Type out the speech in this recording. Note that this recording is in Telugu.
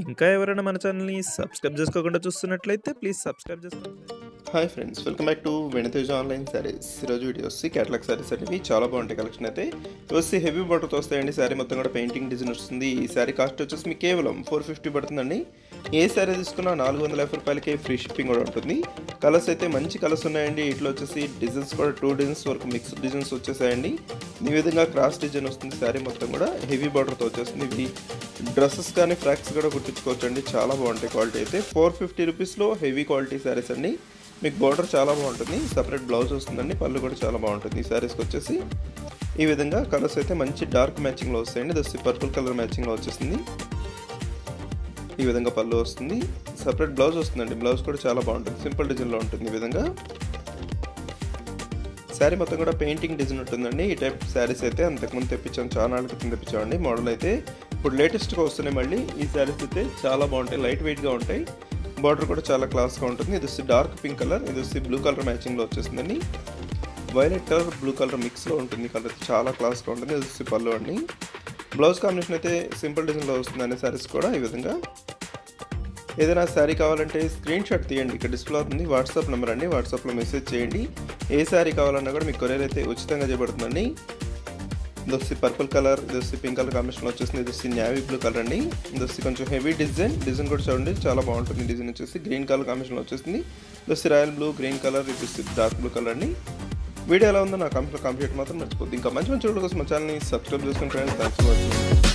ఇంకా ఎవరైనా మన ఛానల్‌ని సబ్స్క్రైబ్ చేసుకోకుండా చూస్తున్నట్లయితే ప్లీజ్ సబ్స్క్రైబ్ చేసుకోండి. Hi friends, welcome back to వెనితేజ్ online saris. ఈరోజు వీడియో వచ్చి క్యాటలాగ్ శారీస్ అనేవి చాలా బాగుంటాయి. కలెక్షన్ అయితే వచ్చి హెవీ బార్డర్తో వస్తాయండి. శారీ మొత్తం కూడా పెయింటింగ్ డిజైన్ వస్తుంది. ఈ శారీ కాస్ట్ వచ్చేసి మీకు కేవలం 450 పడుతుందండి. ఏ శారీ తీసుకున్నా 450 రూపాయలకే ఫ్రీ షిప్పింగ్ కూడా ఉంటుంది. కలర్స్ అయితే మంచి కలర్స్ ఉన్నాయండి. ఇట్లా వచ్చేసి డిజైన్స్ కూడా 2 డిజైన్స్ వరకు మిక్స్డ్ డిజైన్స్ వచ్చేసాయండి. ఈ విధంగా క్రాస్ డిజైన్ వస్తుంది. శారీ మొత్తం కూడా హెవీ బార్డర్తో వచ్చేస్తుంది. ఇవి డ్రెస్సెస్ కానీ ఫ్రాక్స్ కూడా కుట్టించుకోవచ్చు అండి. చాలా బాగుంటాయి. క్వాలిటీ అయితే 450 రూపీస్లో హెవీ క్వాలిటీ శారీస్ అండి. మీకు బార్డర్ చాలా బాగుంటుంది. సపరేట్ బ్లౌజ్ వస్తుందండి. పళ్ళు కూడా చాలా బాగుంటుంది. ఈ శారీస్కి వచ్చేసి ఈ విధంగా కలర్స్ అయితే మంచి డార్క్ మ్యాచింగ్లో వస్తాయండి. దస్ పర్పుల్ కలర్ మ్యాచింగ్లో వచ్చేసింది. ఈ విధంగా పళ్ళు వస్తుంది. సపరేట్ బ్లౌజ్ వస్తుందండి. బ్లౌజ్ కూడా చాలా బాగుంటుంది. సింపుల్ డిజైన్లో ఉంటుంది. ఈ విధంగా శారీ మొత్తం కూడా పెయింటింగ్ డిజైన్ ఉంటుందండి. ఈ టైప్ శారీస్ అయితే అంతకుముందు తెప్పించాను, చాలా నాళ్ళ క్రితం తెప్పించామండి. మోడల్ అయితే ఇప్పుడు లేటెస్ట్గా వస్తున్నాయి. మళ్ళీ ఈ శారీస్ అయితే చాలా బాగుంటాయి. లైట్ వెయిట్గా ఉంటాయి. బార్డర్ కూడా చాలా క్లాస్గా ఉంటుంది. ఇది వచ్చి డార్క్ పింక్ కలర్, ఇది వచ్చి బ్లూ కలర్ మ్యాచింగ్లో వచ్చేసిందండి. వైలెట్ కలర్ బ్లూ కలర్ మిక్స్లో ఉంటుంది. కలర్ చాలా క్లాస్గా ఉంటుంది. ఇది వచ్చి పళ్ళు అండి. బ్లౌజ్ కాంబినేషన్ అయితే సింపుల్ డిజైన్లో వస్తుందండి. శారీస్ కూడా ఈ విధంగా. ఏదైనా శారీ కావాలంటే స్క్రీన్ షాట్ తీయండి. ఇక్కడ డిస్ప్లే అవుతుంది వాట్సాప్ నెంబర్ అండి. వాట్సాప్లో మెసేజ్ చేయండి. ఏ శారీ కావాలన్నా కూడా మీకు కొరియర్ అయితే ఉచితంగా చేయబడుతుందండి. ఇది వచ్చి పర్పుల్ కలర్, ఇది వచ్చి పింక్ కలర్ కాంబినేషన్లో వచ్చేసింది. ఇది వచ్చి నేవీ బ్లూ కలర్ అండి. ఇది వచ్చి కొంచెం హెవీ డిజైన్ కూడా చూడండి, చాలా బాగుంటుంది. డిజైన్ వచ్చేసి గ్రీన్ కలర్ కాంబినేషన్లో వచ్చేసింది. ఇది వచ్చి రాయల్ బ్లూ, గ్రీన్ కలర్, ఇది వచ్చి డార్క్ బ్లూ కలర్ అండి. వీడియో ఎలా ఉందో నా కామెంట్లో కామెంట్ మాత్రం మర్చిపోద్ది. ఇంకా మంచి వీడియో కోసం మా ఛానల్ని సబ్స్క్రైబ్ చేసుకుని ఫ్రెండ్స్. Thanks for watching.